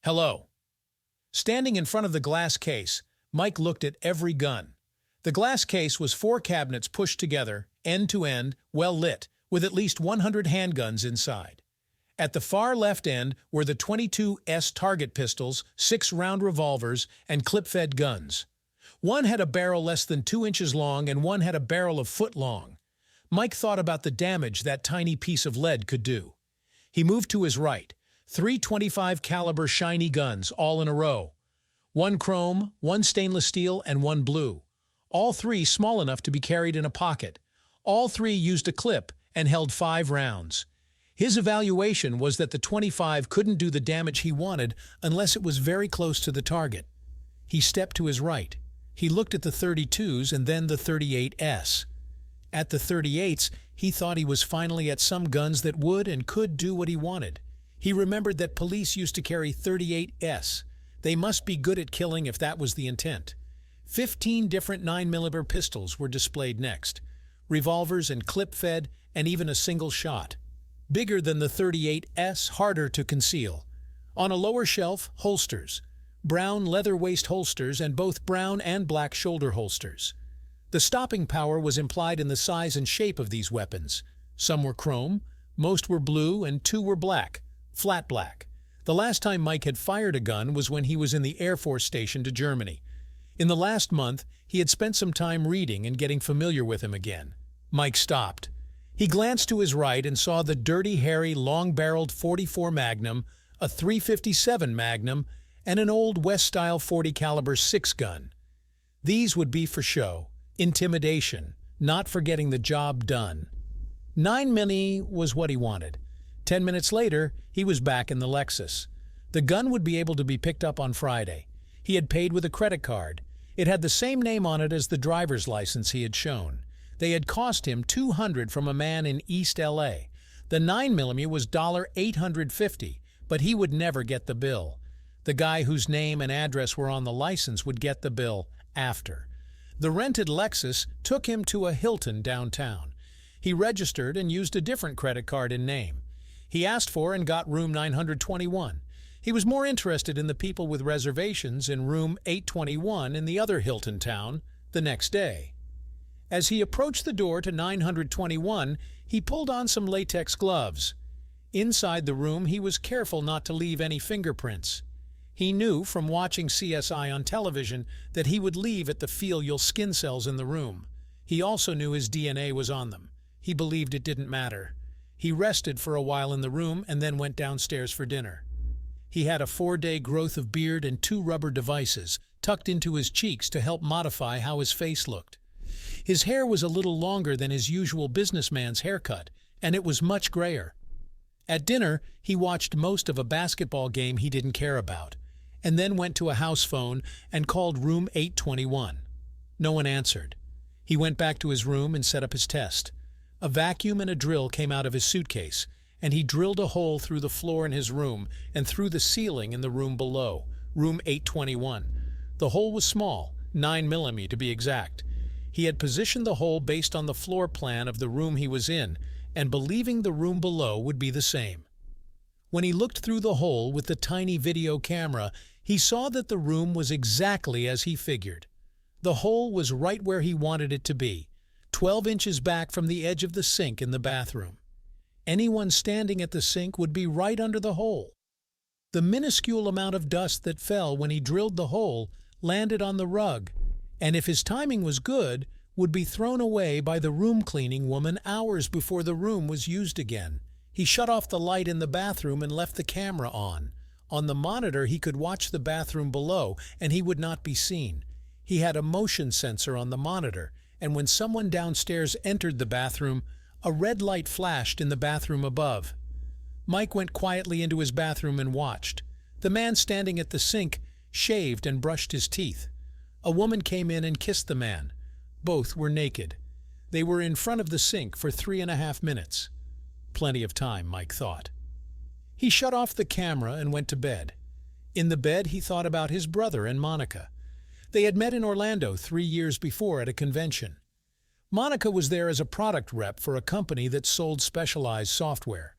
Hello. Standing in front of the glass case, Mike looked at every gun. The glass case was 4 cabinets pushed together, end to end, well lit, with at least 100 handguns inside. At the far left end were the 22S target pistols, 6-round revolvers, and clip-fed guns. One had a barrel less than 2 inches long and one had a barrel a foot long. Mike thought about the damage that tiny piece of lead could do. He moved to his right. 3 .25 caliber shiny guns, all in a row. 1 chrome, 1 stainless steel, and 1 blue. All 3 small enough to be carried in a pocket. All 3 used a clip and held 5 rounds. His evaluation was that the 25 couldn't do the damage he wanted unless it was very close to the target. He stepped to his right. He looked at the 32s and then the 38S. At the 38s, he thought he was finally at some guns that would and could do what he wanted. He remembered that police used to carry 38S. They must be good at killing if that was the intent. 15 different 9mm pistols were displayed next. Revolvers and clip-fed, and even a single shot. Bigger than the 38S, harder to conceal. On a lower shelf, holsters. Brown leather waist holsters and both brown and black shoulder holsters. The stopping power was implied in the size and shape of these weapons. Some were chrome, most were blue, and 2 were black, flat black. The last time Mike had fired a gun was when he was in the Air Force station to Germany. In the last month, he had spent some time reading and getting familiar with him again. Mike stopped. He glanced to his right and saw the dirty, hairy, long-barreled .44 Magnum, a .357 Magnum, and an old West-style .40 caliber 6 gun. These would be for show, intimidation, not for getting the job done. 9mm was what he wanted. 10 minutes later, he was back in the Lexus. The gun would be able to be picked up on Friday. He had paid with a credit card. It had the same name on it as the driver's license he had shown. They had cost him $200 from a man in East L.A. The 9mm was $850, but he would never get the bill. The guy whose name and address were on the license would get the bill after. The rented Lexus took him to a Hilton downtown. He registered and used a different credit card in name. He asked for and got room 921. He was more interested in the people with reservations in room 821 in the other Hilton town the next day. As he approached the door to 921, he pulled on some latex gloves. Inside the room, he was careful not to leave any fingerprints. He knew from watching CSI on television that he would leave at the feel skin cells in the room. He also knew his DNA was on them. He believed it didn't matter. He rested for a while in the room and then went downstairs for dinner. He had a 4-day growth of beard and 2 rubber devices tucked into his cheeks to help modify how his face looked. His hair was a little longer than his usual businessman's haircut, and it was much grayer. At dinner, he watched most of a basketball game he didn't care about, and then went to a house phone and called room 821. No one answered. He went back to his room and set up his test. A vacuum and a drill came out of his suitcase, and he drilled a hole through the floor in his room and through the ceiling in the room below, room 821. The hole was small, 9mm to be exact. He had positioned the hole based on the floor plan of the room he was in, and believing the room below would be the same. When he looked through the hole with the tiny video camera, he saw that the room was exactly as he figured. The hole was right where he wanted it to be, 12 inches back from the edge of the sink in the bathroom. Anyone standing at the sink would be right under the hole. The minuscule amount of dust that fell when he drilled the hole landed on the rug, and if his timing was good, would be thrown away by the room cleaning woman hours before the room was used again. He shut off the light in the bathroom and left the camera on. On the monitor, he could watch the bathroom below, and he would not be seen. He had a motion sensor on the monitor, and when someone downstairs entered the bathroom, a red light flashed in the bathroom above. Mike went quietly into his bathroom and watched. The man standing at the sink shaved and brushed his teeth. A woman came in and kissed the man. Both were naked. They were in front of the sink for 3.5 minutes. Plenty of time, Mike thought. He shut off the camera and went to bed. In the bed, he thought about his brother and Monica. They had met in Orlando 3 years before at a convention. Monica was there as a product rep for a company that sold specialized software.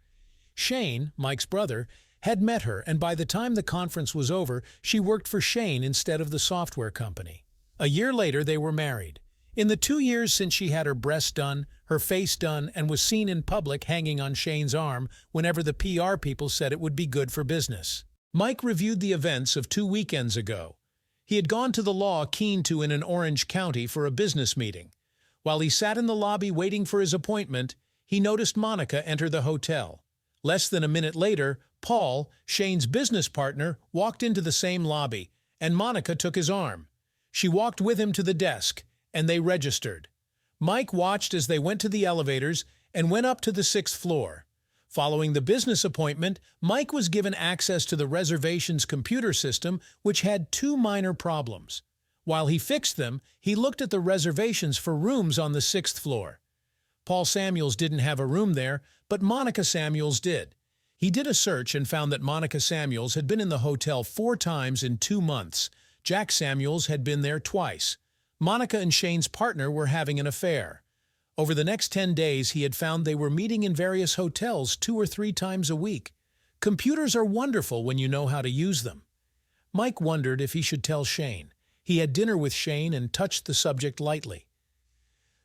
Shane, Mike's brother, had met her, and by the time the conference was over, she worked for Shane instead of the software company. A year later, they were married. In the 2 years since she had her breasts done, her face done, and was seen in public hanging on Shane's arm whenever the PR people said it would be good for business. Mike reviewed the events of 2 weekends ago. He had gone to the Law Keen to in Orange County for a business meeting. While he sat in the lobby waiting for his appointment, he noticed Monica enter the hotel. Less than a minute later, Paul, Shane's business partner, walked into the same lobby, and Monica took his arm. She walked with him to the desk, and they registered. Mike watched as they went to the elevators and went up to the 6th floor. Following the business appointment, Mike was given access to the reservations computer system, which had 2 minor problems. While he fixed them, he looked at the reservations for rooms on the 6th floor. Paul Samuels didn't have a room there, but Monica Samuels did. He did a search and found that Monica Samuels had been in the hotel 4 times in 2 months. Jack Samuels had been there twice. Monica and Shane's partner were having an affair. Over the next 10 days, he had found they were meeting in various hotels 2 or 3 times a week. Computers are wonderful when you know how to use them. Mike wondered if he should tell Shane. He had dinner with Shane and touched the subject lightly.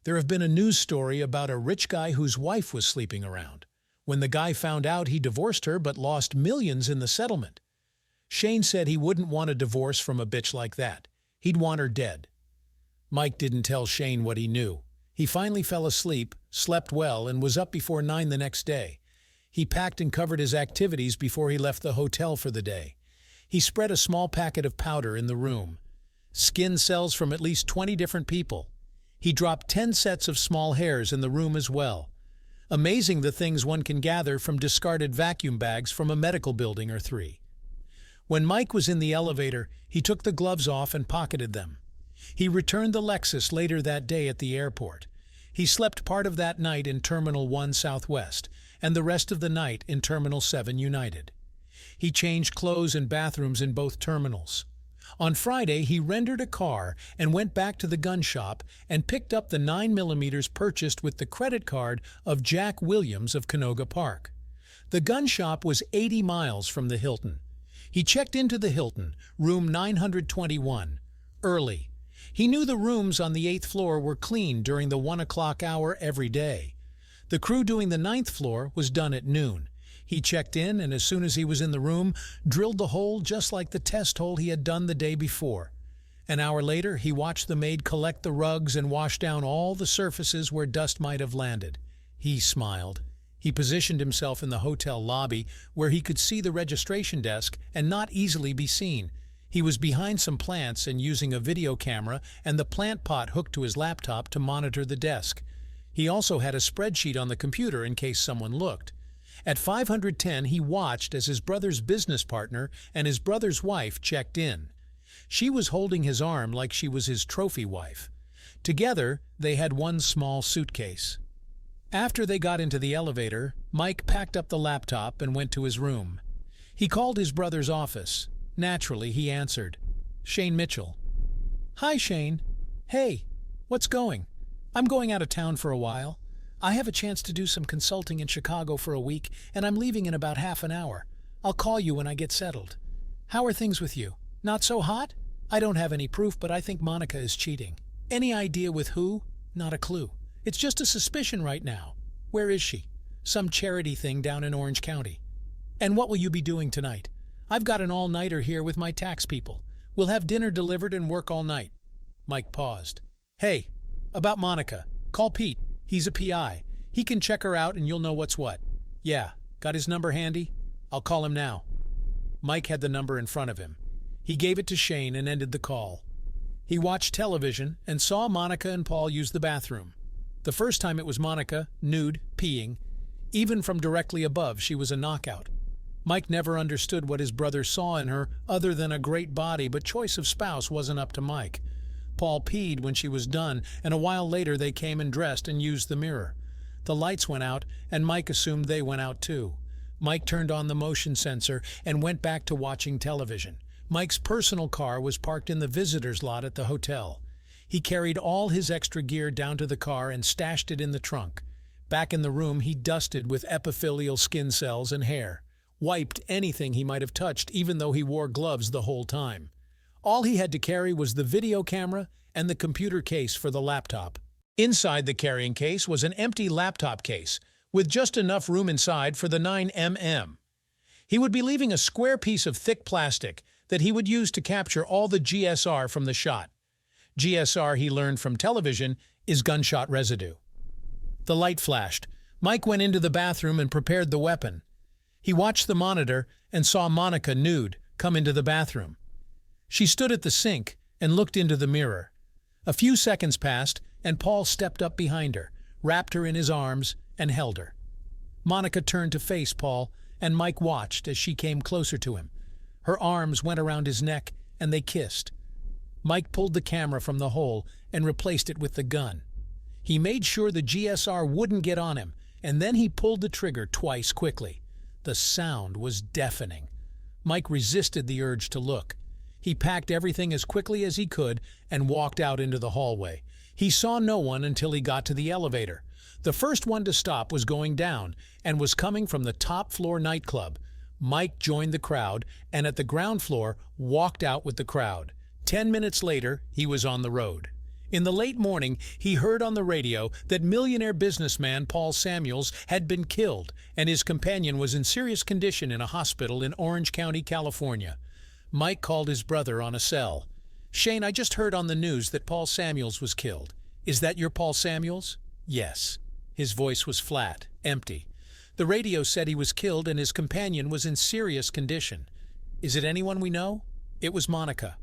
There have been a news story about a rich guy whose wife was sleeping around. When the guy found out, he divorced her but lost millions in the settlement. Shane said he wouldn't want a divorce from a bitch like that. He'd want her dead. Mike didn't tell Shane what he knew. He finally fell asleep, slept well, and was up before 9 the next day. He packed and covered his activities before he left the hotel for the day. He spread a small packet of powder in the room. Skin cells from at least 20 different people. He dropped 10 sets of small hairs in the room as well. Amazing the things one can gather from discarded vacuum bags from a medical building or 3. When Mike was in the elevator, he took the gloves off and pocketed them. He returned the Lexus later that day at the airport. He slept part of that night in Terminal 1 Southwest and the rest of the night in Terminal 7 United. He changed clothes and bathrooms in both terminals. On Friday, he rented a car and went back to the gun shop and picked up the 9mm purchased with the credit card of Jack Williams of Canoga Park. The gun shop was 80 miles from the Hilton. He checked into the Hilton, room 921, early. He knew the rooms on the 8th floor were cleaned during the 1 o'clock hour every day. The crew doing the 9th floor was done at noon. He checked in, and as soon as he was in the room, drilled the hole just like the test hole he had done the day before. An hour later, he watched the maid collect the rugs and wash down all the surfaces where dust might have landed. He smiled. He positioned himself in the hotel lobby where he could see the registration desk and not easily be seen. He was behind some plants and using a video camera and the plant pot hooked to his laptop to monitor the desk. He also had a spreadsheet on the computer in case someone looked. At 5:10, he watched as his brother's business partner and his brother's wife checked in. She was holding his arm like she was his trophy wife. Together, they had one small suitcase. After they got into the elevator, Mike packed up the laptop and went to his room. He called his brother's office. Naturally, he answered. Shane Mitchell. Hi, Shane. Hey, what's going? I'm going out of town for a while. I have a chance to do some consulting in Chicago for a week, and I'm leaving in about half an hour. I'll call you when I get settled. How are things with you? Not so hot? I don't have any proof, but I think Monica is cheating. Any idea with who? Not a clue. It's just a suspicion right now. Where is she? Some charity thing down in Orange County. And what will you be doing tonight? I've got an all-nighter here with my tax people. We'll have dinner delivered and work all night. Mike paused. Hey, about Monica. Call Pete. He's a PI. He can check her out and you'll know what's what. Yeah, got his number handy? I'll call him now. Mike had the number in front of him. He gave it to Shane and ended the call. He watched television and saw Monica and Paul use the bathroom. The first time it was Monica, nude, peeing. Even from directly above, she was a knockout. Mike never understood what his brother saw in her other than a great body, but choice of spouse wasn't up to Mike. Paul peed when she was done, and a while later they came and dressed and used the mirror. The lights went out, and Mike assumed they went out too. Mike turned on the motion sensor and went back to watching television. Mike's personal car was parked in the visitor's lot at the hotel. He carried all his extra gear down to the car and stashed it in the trunk. Back in the room, he dusted with epithelial skin cells and hair. wiped anything he might have touched even though he wore gloves the whole time. All he had to carry was the video camera and the computer case for the laptop. Inside the carrying case was an empty laptop case, with just enough room inside for the 9mm. He would be leaving a square piece of thick plastic that he would use to capture all the GSR from the shot. GSR, he learned from television, is gunshot residue. The light flashed. Mike went into the bathroom and prepared the weapon. He watched the monitor and saw Monica, nude, come into the bathroom. She stood at the sink and looked into the mirror. A few seconds passed, and Paul stepped up behind her, wrapped her in his arms, and held her. Monica turned to face Paul, and Mike watched as she came closer to him. Her arms went around his neck, and they kissed. Mike pulled the camera from the hole and replaced it with the gun. He made sure the GSR wouldn't get on him, and then he pulled the trigger twice quickly. The sound was deafening. Mike resisted the urge to look. He packed everything as quickly as he could and walked out into the hallway. He saw no one until he got to the elevator. The first one to stop was going down and was coming from the top-floor nightclub. Mike joined the crowd and at the ground floor walked out with the crowd. 10 minutes later, he was on the road. In the late morning, he heard on the radio that millionaire businessman Paul Samuels had been killed and his companion was in serious condition in a hospital in Orange County, California. Mike called his brother on a cell. "Shane, I just heard on the news that Paul Samuels was killed. Is that your Paul Samuels?" "Yes." His voice was flat, empty. "The radio said he was killed and his companion was in serious condition. Is it anyone we know?" "It was Monica."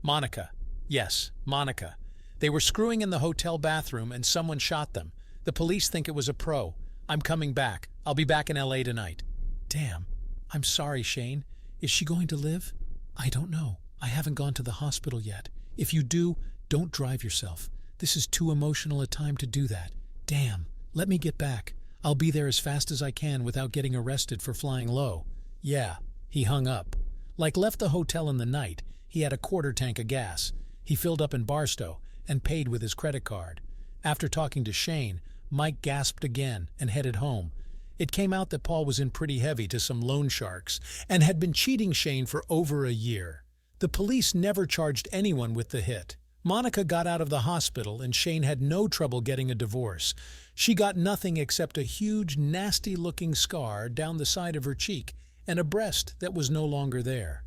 "Monica." "Yes, Monica. They were screwing in the hotel bathroom and someone shot them. The police think it was a pro. I'm coming back. I'll be back in LA tonight." "Damn. I'm sorry, Shane. Is she going to live?" "I don't know. I haven't gone to the hospital yet. If you do, don't drive yourself. This is too emotional a time to do that. Damn. Let me get back. I'll be there as fast as I can without getting arrested for flying low." "Yeah." He hung up. Like left the hotel in the night, he had a quarter tank of gas. He filled up in Barstow and paid with his credit card. After talking to Shane, Mike gasped again and headed home. It came out that Paul was in pretty heavy to some loan sharks and had been cheating Shane for over a year. The police never charged anyone with the hit. Monica got out of the hospital and Shane had no trouble getting a divorce. She got nothing except a huge, nasty-looking scar down the side of her cheek and a breast that was no longer there.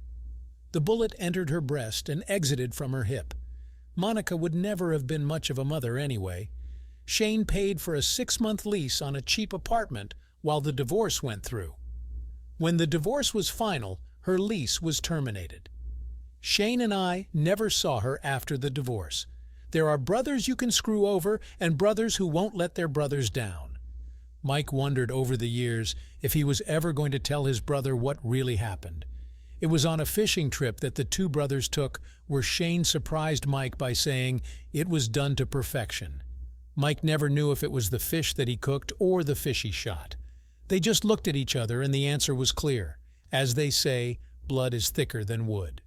The bullet entered her breast and exited from her hip. Monica would never have been much of a mother anyway. Shane paid for a 6-month lease on a cheap apartment while the divorce went through. When the divorce was final, her lease was terminated. Shane and I never saw her after the divorce. There are brothers you can screw over and brothers who won't let their brothers down. Mike wondered over the years if he was ever going to tell his brother what really happened. It was on a fishing trip that the two brothers took where Shane surprised Mike by saying it was done to perfection. Mike never knew if it was the fish that he cooked or the fish he shot. They just looked at each other and the answer was clear. As they say, blood is thicker than wood.